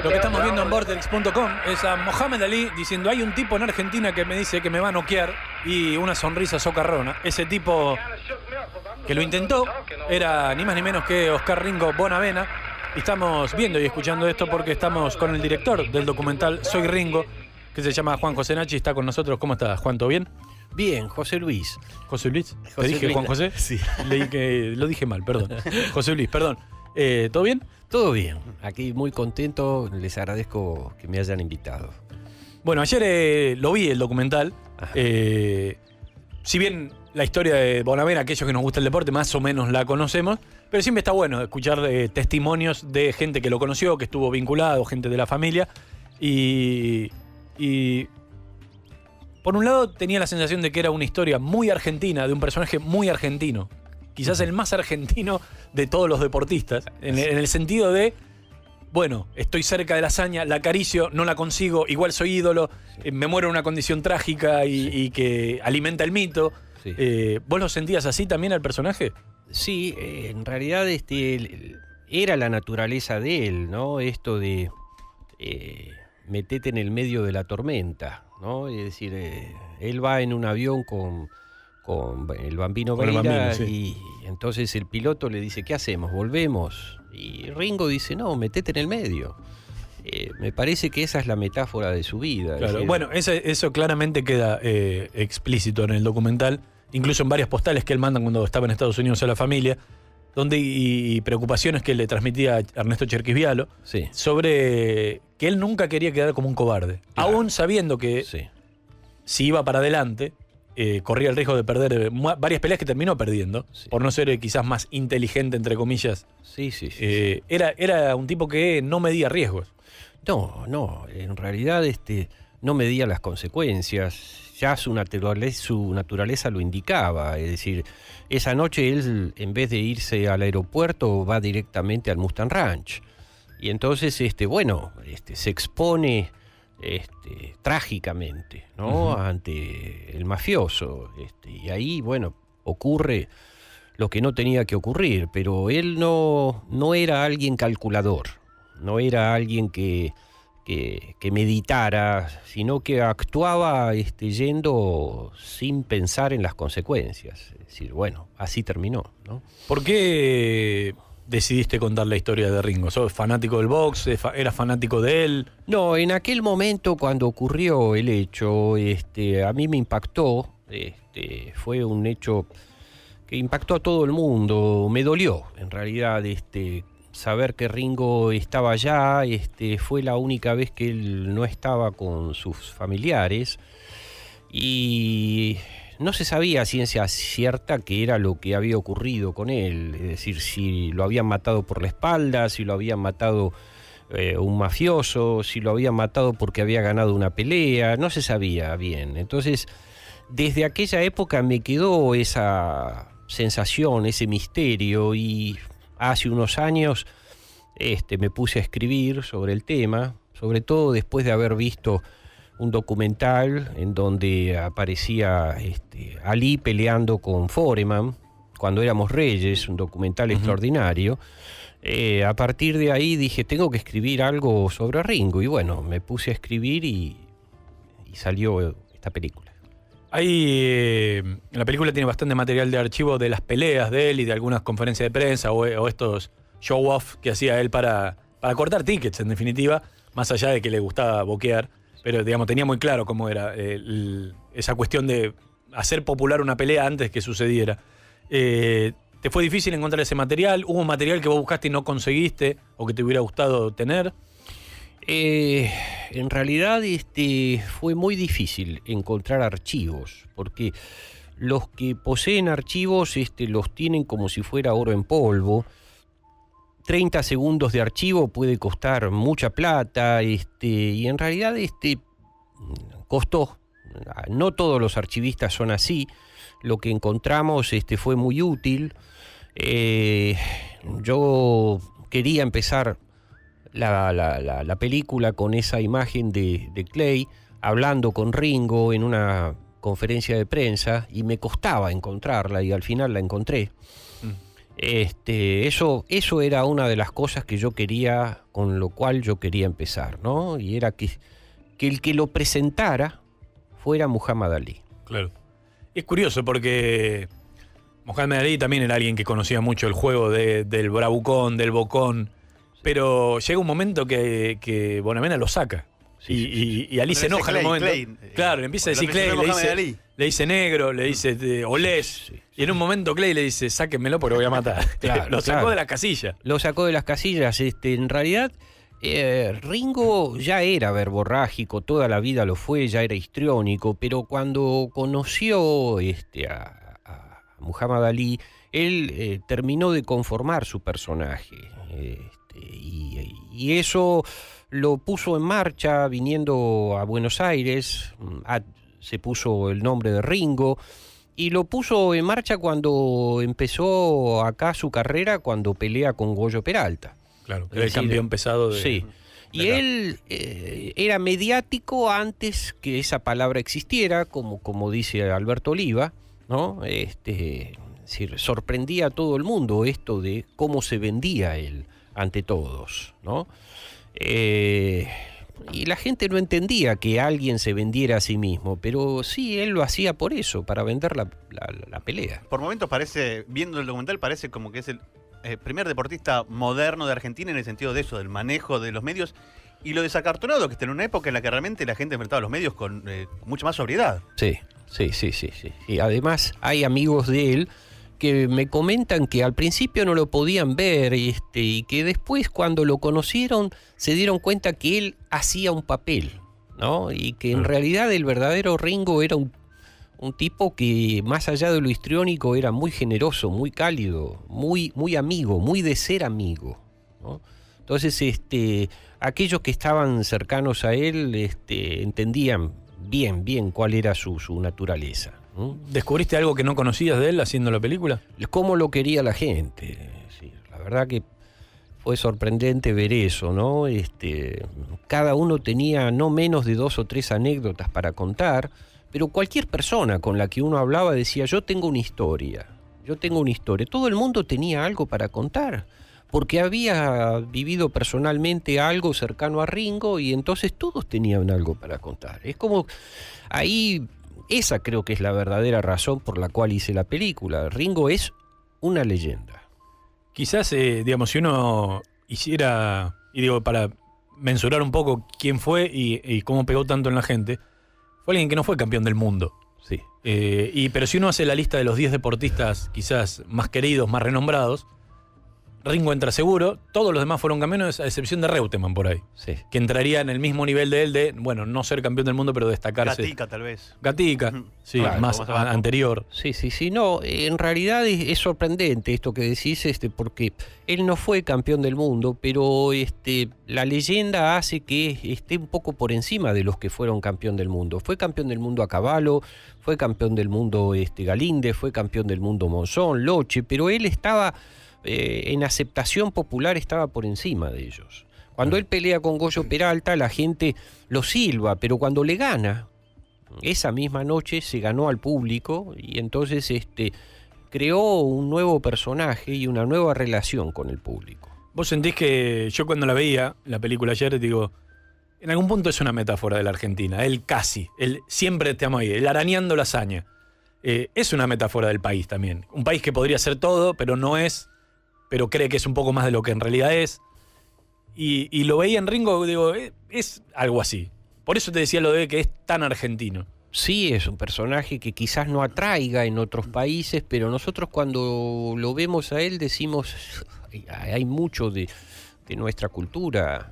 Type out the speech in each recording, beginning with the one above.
Lo que estamos viendo en Vortex.com es a Mohamed Ali diciendo: hay un tipo en Argentina que me dice que me va a noquear, y una sonrisa socarrona. Ese tipo que lo intentó era ni más ni menos que Oscar Ringo Bonavena. Y estamos viendo y escuchando esto porque estamos con el director del documental Soy Ringo, que se llama Juan José Nachi. Está con nosotros. ¿Cómo estás, Juan? ¿Todo bien? Bien, José Luis. ¿José Luis? ¿Te José dije Luis, Juan José? Sí. Leí que lo dije mal, perdón. José Luis, perdón. ¿Todo bien? Todo bien. Aquí muy contento. Les agradezco que me hayan invitado. Bueno, ayer lo vi el documental. Si bien la historia de Bonavena, aquellos que nos gusta el deporte, más o menos la conocemos, pero siempre está bueno escuchar testimonios de gente que lo conoció, que estuvo vinculado, gente de la familia. Y por un lado tenía la sensación de que era una historia muy argentina, de un personaje muy argentino. Quizás el más argentino de todos los deportistas, en el sentido de, bueno, estoy cerca de la hazaña, la acaricio, no la consigo, igual soy ídolo, me muero en una condición trágica y que alimenta el mito. Sí. ¿Vos lo sentías así también al personaje? Sí, en realidad era la naturaleza de él, ¿no? Esto de metete en el medio de la tormenta, ¿no? Es decir, él va en un avión con el Bambino Veira, sí. Y entonces el piloto le dice: ¿qué hacemos? ¿Volvemos? Y Ringo dice: no, metete en el medio. Me parece que esa es la metáfora de su vida. Claro. Decir, bueno, eso claramente queda explícito en el documental, incluso en varias postales que él manda cuando estaba en Estados Unidos a la familia, y preocupaciones que le transmitía a Ernesto Cherquisvialo, sí, sobre que él nunca quería quedar como un cobarde, claro, aún sabiendo que sí, si iba para adelante corría el riesgo de perder varias peleas que terminó perdiendo, sí, por no ser quizás más inteligente, entre comillas. Sí. Era un tipo que no medía riesgos. No, en realidad no medía las consecuencias, ya su naturaleza lo indicaba, es decir, esa noche él, en vez de irse al aeropuerto, va directamente al Mustang Ranch, y entonces, se expone trágicamente, ¿no? Uh-huh. Ante el mafioso, y ahí, bueno, ocurre lo que no tenía que ocurrir, pero él no era alguien calculador, no era alguien que meditara, sino que actuaba yendo sin pensar en las consecuencias. Es decir, bueno, así terminó, ¿no? ¿Por qué decidiste contar la historia de Ringo? ¿Sos fanático del box? ¿Eras fanático de él? No, en aquel momento cuando ocurrió el hecho, a mí me impactó, fue un hecho que impactó a todo el mundo, me dolió, en realidad, saber que Ringo estaba allá, fue la única vez que él no estaba con sus familiares, y no se sabía a ciencia cierta qué era lo que había ocurrido con él, es decir, si lo habían matado por la espalda, si lo habían matado un mafioso, si lo habían matado porque había ganado una pelea, no se sabía bien. Entonces, desde aquella época me quedó esa sensación, ese misterio, y hace unos años me puse a escribir sobre el tema, sobre todo después de haber visto un documental en donde aparecía Ali peleando con Foreman cuando éramos reyes, un documental uh-huh, extraordinario. A partir de ahí dije, tengo que escribir algo sobre Ringo, y bueno, me puse a escribir y salió esta película. La película tiene bastante material de archivo de las peleas de él y de algunas conferencias de prensa o estos show-off que hacía él para cortar tickets, en definitiva, más allá de que le gustaba boquear, pero digamos tenía muy claro cómo era esa cuestión de hacer popular una pelea antes que sucediera. ¿Te fue difícil encontrar ese material? ¿Hubo un material que vos buscaste y no conseguiste o que te hubiera gustado tener? En realidad fue muy difícil encontrar archivos, porque los que poseen archivos los tienen como si fuera oro en polvo. 30 segundos de archivo puede costar mucha plata, y en realidad costó. No todos los archivistas son así. Lo que encontramos fue muy útil. Yo quería empezar la película con esa imagen de Clay hablando con Ringo en una conferencia de prensa, y me costaba encontrarla, y al final la encontré. Eso era una de las cosas que yo quería, con lo cual yo quería empezar, ¿no? Y era que el que lo presentara fuera Muhammad Ali. Claro. Es curioso porque Muhammad Ali también era alguien que conocía mucho el juego del bravucón, del bocón, pero llega un momento que Bonavena lo saca. Y Ali se enoja en un momento. Claro, le empieza a decir Clay, le dice negro, le dice olés. Y en un momento Clay le dice, sáquenmelo porque lo voy a matar. Claro, lo sacó de las casillas. Lo sacó de las casillas. En realidad, Ringo ya era verborrágico, toda la vida lo fue, ya era histriónico, pero cuando conoció a Muhammad Ali, él terminó de conformar su personaje. Y eso lo puso en marcha viniendo a Buenos Aires, se puso el nombre de Ringo, y lo puso en marcha cuando empezó acá su carrera, cuando pelea con Goyo Peralta. Claro, era el campeón pesado de... Sí. Y él era mediático antes que esa palabra existiera, como dice Alberto Oliva, ¿no? Es decir, sorprendía a todo el mundo esto de cómo se vendía él ante todos, ¿no? Y la gente no entendía que alguien se vendiera a sí mismo, pero sí, él lo hacía por eso, para vender la pelea. Por momentos parece, viendo el documental, parece como que es el primer deportista moderno de Argentina en el sentido de eso, del manejo de los medios y lo desacartonado que está en una época en la que realmente la gente enfrentaba a los medios con mucha más sobriedad. Sí. Y además hay amigos de él que me comentan que al principio no lo podían ver y que después cuando lo conocieron se dieron cuenta que él hacía un papel, ¿no? Y que en realidad el verdadero Ringo era un tipo que más allá de lo histriónico era muy generoso, muy cálido, muy amigo, muy de ser amigo, ¿no? Entonces aquellos que estaban cercanos a él entendían bien cuál era su naturaleza. ¿Descubriste algo que no conocías de él haciendo la película? Cómo lo quería la gente. Sí, la verdad que fue sorprendente ver eso, ¿no? Cada uno tenía no menos de 2 o 3 anécdotas para contar, pero cualquier persona con la que uno hablaba decía, yo tengo una historia. Todo el mundo tenía algo para contar, porque había vivido personalmente algo cercano a Ringo y entonces todos tenían algo para contar. Es como ahí... Esa creo que es la verdadera razón por la cual hice la película. Ringo es una leyenda. Quizás, si uno hiciera, para mensurar un poco quién fue y cómo pegó tanto en la gente, fue alguien que no fue campeón del mundo. Sí. Pero si uno hace la lista de los 10 deportistas quizás más queridos, más renombrados, Ringo entra seguro, todos los demás fueron campeones a excepción de Reutemann por ahí. Sí. Que entraría en el mismo nivel de él de, no ser campeón del mundo, pero destacarse. Gatica, tal vez. Gatica, sí, claro, más anterior. Sí, no, en realidad es sorprendente esto que decís, porque él no fue campeón del mundo, pero la leyenda hace que esté un poco por encima de los que fueron campeón del mundo. Fue campeón del mundo a caballo, fue campeón del mundo Galíndez, fue campeón del mundo Monzón, Loche, pero él estaba... en aceptación popular estaba por encima de ellos. Cuando él pelea con Goyo Peralta, la gente lo silba, pero cuando le gana, esa misma noche se ganó al público y entonces creó un nuevo personaje y una nueva relación con el público. ¿Vos sentís que yo cuando la veía, la película ayer, digo, en algún punto es una metáfora de la Argentina, él siempre estamos ahí, él arañando la hazaña. Es una metáfora del país también, un país que podría ser todo, pero no es, pero cree que es un poco más de lo que en realidad es. Y lo veía en Ringo, digo, es algo así. Por eso te decía lo de que es tan argentino. Sí, es un personaje que quizás no atraiga en otros países, pero nosotros cuando lo vemos a él decimos, hay mucho de nuestra cultura.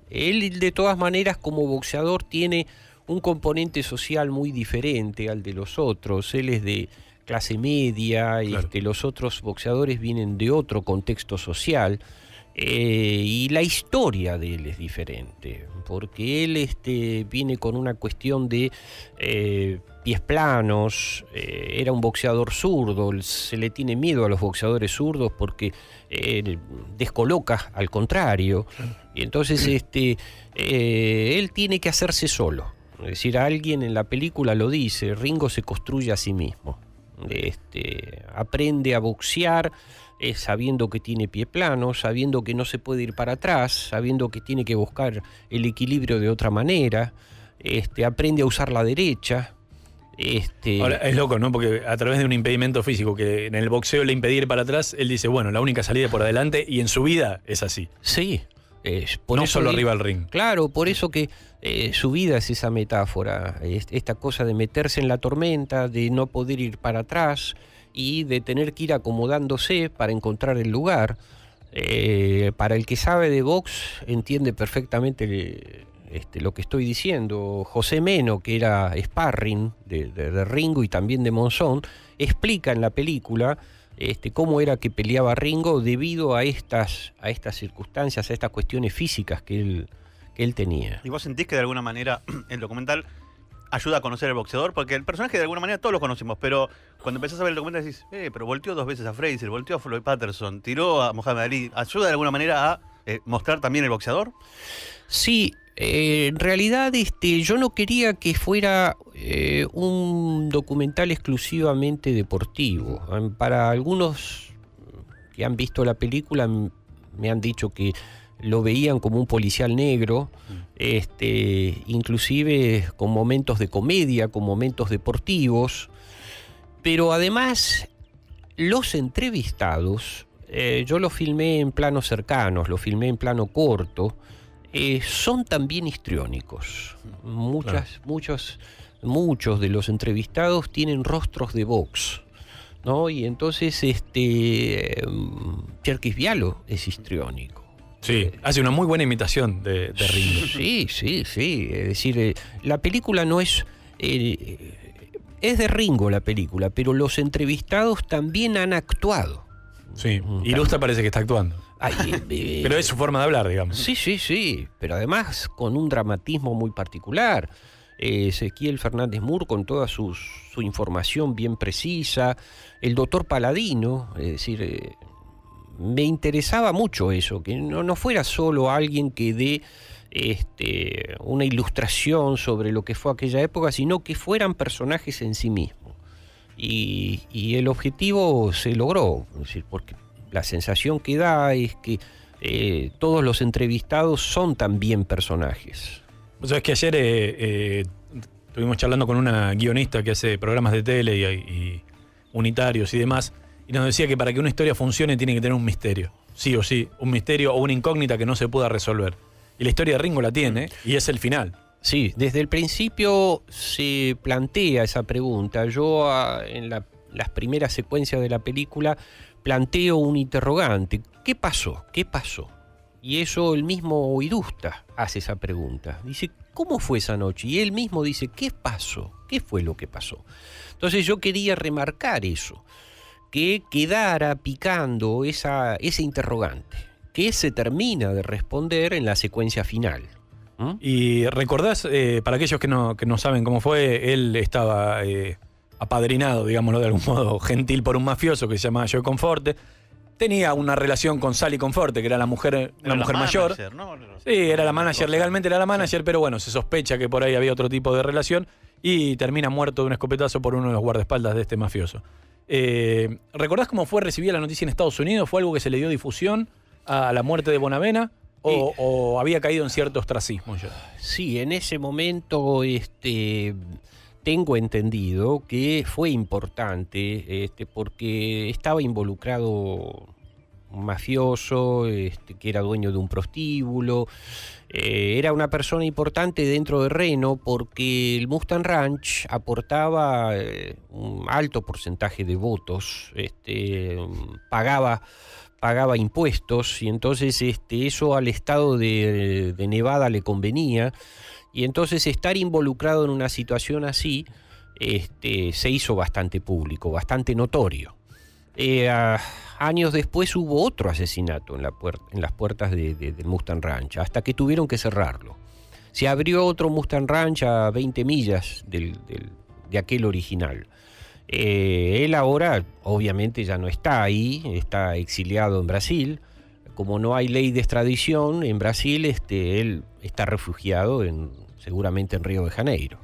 Él, de todas maneras, como boxeador, tiene un componente social muy diferente al de los otros. Él es de clase media, claro. Los otros boxeadores vienen de otro contexto social, y la historia de él es diferente, porque él viene con una cuestión de pies planos, era un boxeador zurdo, se le tiene miedo a los boxeadores zurdos porque descoloca al contrario, y entonces él tiene que hacerse solo. Es decir, alguien en la película lo dice, Ringo se construye a sí mismo. Aprende a boxear sabiendo que tiene pie plano, sabiendo que no se puede ir para atrás, sabiendo que tiene que buscar el equilibrio de otra manera, aprende a usar la derecha. Ahora, es loco, ¿no? Porque a través de un impedimento físico que en el boxeo le impide ir para atrás, él dice, bueno, la única salida es por adelante, y en su vida es así. Sí. Por no eso solo arriba al ring. Claro, por eso que su vida es esa metáfora, esta cosa de meterse en la tormenta, de no poder ir para atrás y de tener que ir acomodándose para encontrar el lugar. Para el que sabe de box entiende perfectamente lo que estoy diciendo. José Meno, que era sparring de Ringo y también de Monzón, explica en la película cómo era que peleaba Ringo debido a estas circunstancias, a estas cuestiones físicas que él tenía. ¿Y vos sentís que de alguna manera el documental ayuda a conocer al boxeador? Porque el personaje de alguna manera todos lo conocemos, pero cuando empezás a ver el documental decís, pero volteó 2 veces a Frazier, volteó a Floyd Patterson, tiró a Muhammad Ali. ¿Ayuda de alguna manera a mostrar también el boxeador? Sí. En realidad yo no quería que fuera un documental exclusivamente deportivo. Para algunos que han visto la película me han dicho que lo veían como un policial negro, inclusive con momentos de comedia, con momentos deportivos, pero además los entrevistados, yo lo filmé en planos cercanos, lo filmé en plano corto, son también histriónicos. Muchos de los entrevistados tienen rostros de box, ¿no? Y entonces Cherkis Vialo es histriónico. Sí, hace una muy buena imitación de Ringo. Sí. Es decir, la película no es... es de Ringo la película, pero los entrevistados también han actuado. Sí, Irusta parece que está actuando. Pero es su forma de hablar, digamos. Sí, pero además con un dramatismo muy particular. Ezequiel Fernández Mur con toda su información bien precisa. El doctor Paladino, es decir, me interesaba mucho eso, que no fuera solo alguien que dé una ilustración sobre lo que fue aquella época, sino que fueran personajes en sí mismos. Y el objetivo se logró, es decir, porque la sensación que da es que todos los entrevistados son también personajes. O sea, es que ayer estuvimos charlando con una guionista que hace programas de tele y unitarios y demás, y nos decía que para que una historia funcione tiene que tener un misterio, sí o sí, un misterio o una incógnita que no se pueda resolver. Y la historia de Ringo la tiene, y es el final. Sí, desde el principio se plantea esa pregunta. Yo en las primeras secuencias de la película planteo un interrogante. ¿Qué pasó? Y eso el mismo Irusta hace esa pregunta. Dice, ¿cómo fue esa noche? Y él mismo dice, ¿qué pasó? ¿Qué fue lo que pasó? Entonces yo quería remarcar eso, que quedara picando ese interrogante, que se termina de responder en la secuencia final. Y recordás, para aquellos que no saben cómo fue, él estaba apadrinado, digámoslo de algún modo gentil, por un mafioso que se llamaba Joe Conforte. Tenía una relación con Sally Conforte, que era una mujer mayor. Manager, ¿no? Sí, era la manager, legalmente era la manager, pero bueno, se sospecha que por ahí había otro tipo de relación y termina muerto de un escopetazo por uno de los guardaespaldas de este mafioso. ¿Recordás cómo fue recibida la noticia en Estados Unidos? ¿Fue algo que se le dio difusión a la muerte de Bonavena? ¿O había caído en cierto ostracismo ya? Sí, en ese momento tengo entendido que fue importante porque estaba involucrado un mafioso que era dueño de un prostíbulo. Era una persona importante dentro de Reno porque el Mustang Ranch aportaba un alto porcentaje de votos, pagaba impuestos, y entonces eso al estado de Nevada le convenía, y entonces estar involucrado en una situación así se hizo bastante público, bastante notorio. Años después hubo otro asesinato en las puertas del Mustang Ranch, hasta que tuvieron que cerrarlo. Se abrió otro Mustang Ranch a 20 millas de aquel original. Él ahora obviamente ya no está ahí, está exiliado en Brasil. Como no hay ley de extradición en Brasil, él está refugiado seguramente en Río de Janeiro.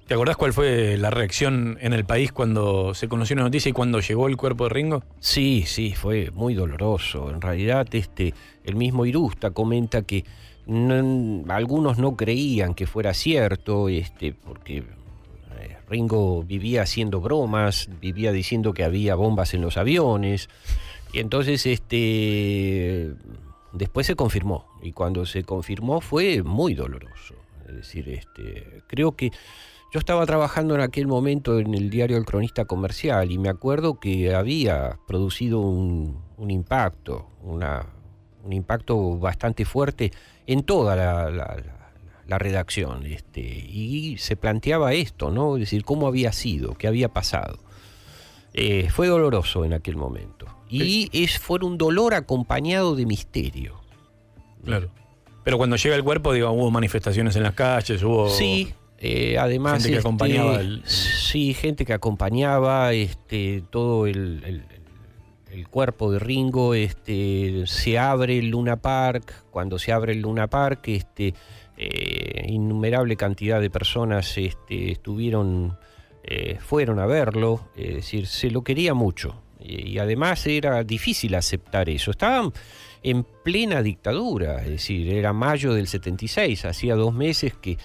¿Te acordás cuál fue la reacción en el país cuando se conoció la noticia y cuando llegó el cuerpo de Ringo? Sí, fue muy doloroso. En realidad, el mismo Irusta comenta que algunos no creían que fuera cierto, porque Ringo vivía haciendo bromas, vivía diciendo que había bombas en los aviones, y entonces después se confirmó, y cuando se confirmó fue muy doloroso. Es decir, creo que yo estaba trabajando en aquel momento en el diario El Cronista Comercial y me acuerdo que había producido un impacto, un impacto bastante fuerte en toda la redacción, y se planteaba esto, ¿no? Es decir, cómo había sido, qué había pasado. Fue doloroso en aquel momento. Y fue un dolor acompañado de misterio. Claro. Pero cuando llega el cuerpo, digo, hubo manifestaciones en las calles, hubo... Sí. Además, gente que acompañaba sí, gente que acompañaba todo el cuerpo de Ringo. Se abre el Luna Park. Cuando se abre el Luna Park, innumerable cantidad de personas fueron a verlo. Es decir, se lo quería mucho y además era difícil aceptar eso. Estaban en plena dictadura, es decir, era mayo del 76, hacía 2 meses que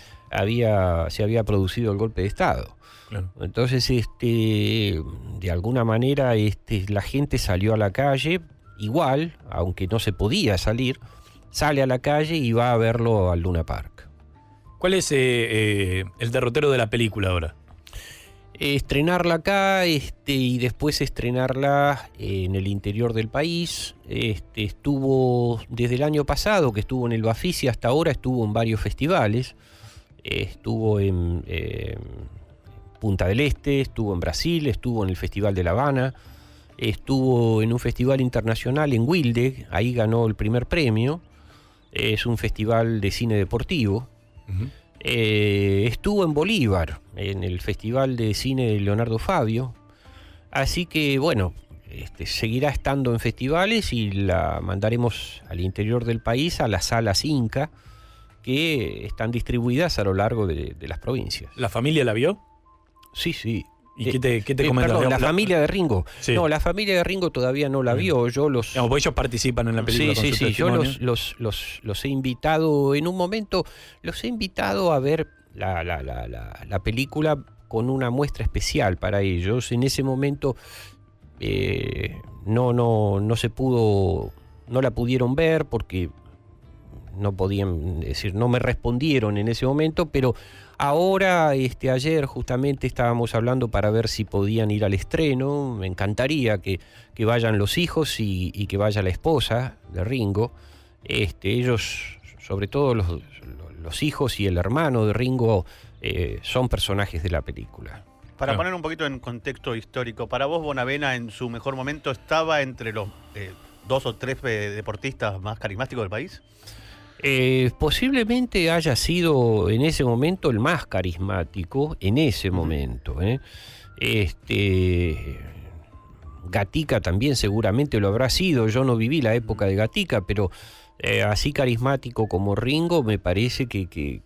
se había producido el golpe de Estado. Claro. Entonces, de alguna manera, la gente salió a la calle, igual, aunque no se podía salir, sale a la calle y va a verlo al Luna Park. ¿Cuál es el derrotero de la película ahora? Estrenarla acá y después estrenarla en el interior del país. Estuvo desde el año pasado, que estuvo en el Bafisi, hasta ahora estuvo en varios festivales. Estuvo en Punta del Este, estuvo en Brasil, estuvo en el Festival de La Habana, estuvo en un festival internacional en Wilde, ahí ganó el primer premio. Es un festival de cine deportivo. Uh-huh. Estuvo en Bolívar, en el Festival de Cine de Leonardo Fabio. Así que, bueno, seguirá estando en festivales y la mandaremos al interior del país, a las salas Inca, que están distribuidas a lo largo de las provincias. ¿La familia la vio? Sí. ¿Y qué te comentó? Perdón, la familia de Ringo. Sí. No, la familia de Ringo todavía no la vio. Yo los... No, pues ellos participan en la película con su Sí. Yo testimonio. los he invitado en un momento, los he invitado a ver la película con una muestra especial para ellos. En ese momento no se pudo, no la pudieron ver porque no podían, es decir, no me respondieron en ese momento, pero ahora, ayer justamente estábamos hablando para ver si podían ir al estreno. Me encantaría que vayan los hijos y que vaya la esposa de Ringo. Ellos, sobre todo los hijos y el hermano de Ringo, son personajes de la película. Para poner un poquito en contexto histórico, para vos Bonavena en su mejor momento estaba entre los 2 o 3 deportistas más carismáticos del país. Posiblemente haya sido en ese momento el más carismático, en ese momento. Gatica también seguramente lo habrá sido. Yo no viví la época de Gatica, pero así carismático como Ringo me parece que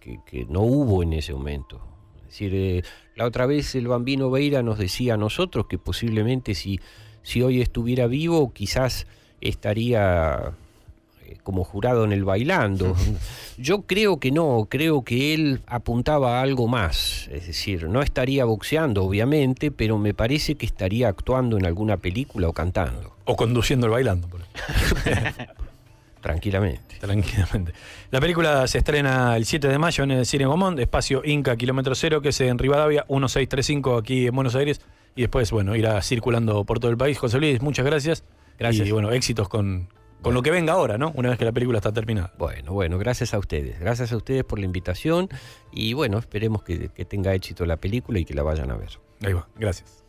no hubo en ese momento. Es decir, la otra vez el Bambino Veira nos decía a nosotros que posiblemente si hoy estuviera vivo quizás estaría como jurado en el Bailando. Yo creo que no, creo que él apuntaba a algo más, es decir, no estaría boxeando obviamente, pero me parece que estaría actuando en alguna película o cantando. O conduciendo el Bailando. Por Tranquilamente. La película se estrena el 7 de mayo en el Cine Gomón, espacio Inca, kilómetro 0, que es en Rivadavia, 1635 aquí en Buenos Aires, y después, bueno, irá circulando por todo el país. José Luis, muchas gracias. Gracias. Y bueno, éxitos con lo que venga ahora, ¿no? Una vez que la película está terminada. Bueno, gracias a ustedes. Gracias a ustedes por la invitación y bueno, esperemos que tenga éxito la película y que la vayan a ver. Ahí va, gracias.